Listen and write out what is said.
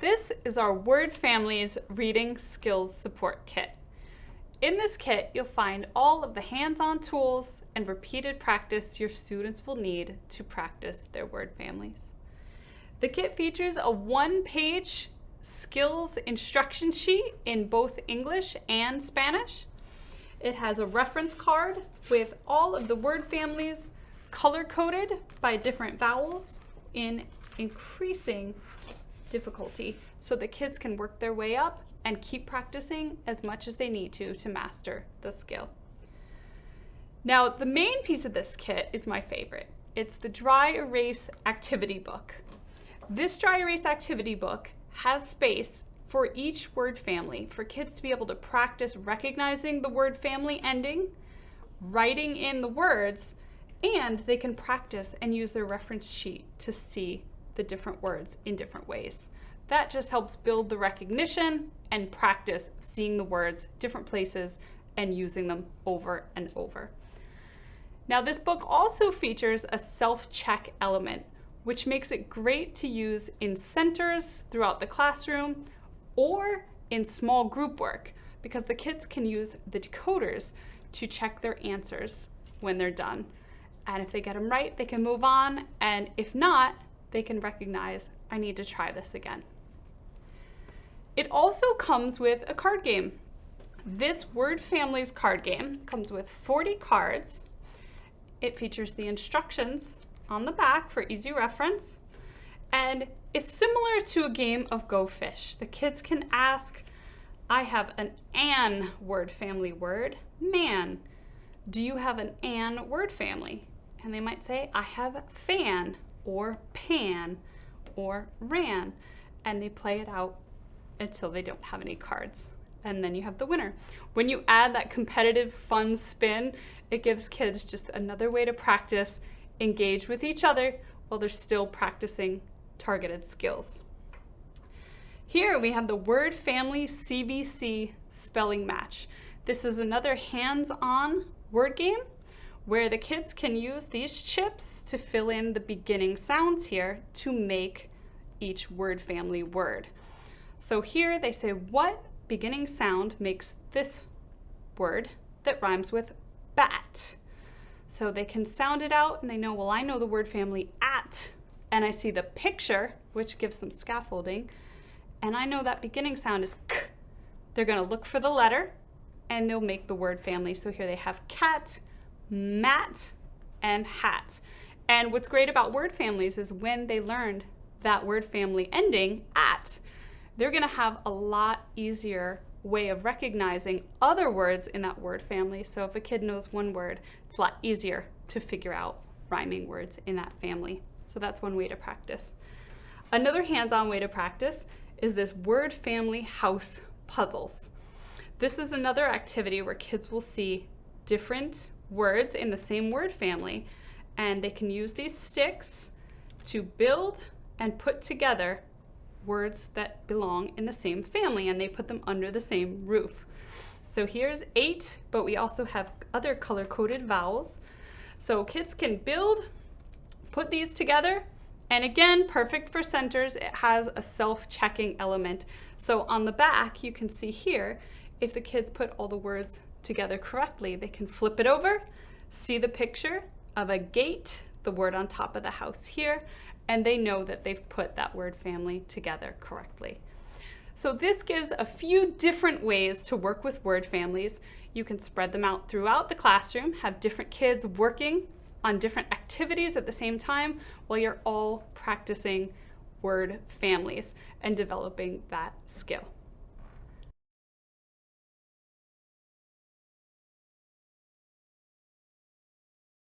This is our Word Families Reading Skills Support Kit. In this kit, you'll find all of the hands-on tools and repeated practice your students will need to practice their word families. The kit features a one-page skills instruction sheet in both English and Spanish. It has a reference card with all of the word families color-coded by different vowels in increasing difficulty so the kids can work their way up and keep practicing as much as they need to master the skill. Now, the main piece of this kit is my favorite. It's the dry erase activity book. This dry erase activity book has space for each word family for kids to be able to practice recognizing the word family ending, writing in the words, and they can practice and use their reference sheet to see the different words in different ways. That just helps build the recognition and practice seeing the words different places and using them over and over. Now, this book also features a self-check element, which makes it great to use in centers throughout the classroom or in small group work, because the kids can use the decoders to check their answers when they're done. And if they get them right, they can move on, and if not, they can recognize, I need to try this again. It also comes with a card game. This Word Families card game comes with 40 cards. It features the instructions on the back for easy reference, and it's similar to a game of Go Fish. The kids can ask, I have an word family word, man. Do you have an word family? And they might say, I have fan, or pan, or ran, and they play it out until they don't have any cards, and then you have the winner. When you add that competitive fun spin, it gives kids just another way to practice, engage with each other while they're still practicing targeted skills. Here we have the Word Family CVC Spelling Match. This is another hands-on word game where the kids can use these chips to fill in the beginning sounds here to make each word family word. So here they say, what beginning sound makes this word that rhymes with bat? So they can sound it out and they know, well, I know the word family at, and I see the picture, which gives some scaffolding, and I know that beginning sound is k. They're gonna look for the letter and they'll make the word family. So here they have cat, mat, and hat. And what's great about word families is when they learned that word family ending at, they're gonna have a lot easier way of recognizing other words in that word family. So if a kid knows one word, it's a lot easier to figure out rhyming words in that family. So that's one way to practice. Another hands-on way to practice is this word family house puzzles. This is another activity where kids will see different words in the same word family, and they can use these sticks to build and put together words that belong in the same family, and they put them under the same roof. So here's 8, but we also have other color-coded vowels. So kids can build, put these together, and again, perfect for centers, it has a self-checking element. So on the back, you can see here, if the kids put all the words together correctly, they can flip it over, see the picture of a gate, the word on top of the house here, and they know that they've put that word family together correctly. So this gives a few different ways to work with word families. You can spread them out throughout the classroom, have different kids working on different activities at the same time while you're all practicing word families and developing that skill.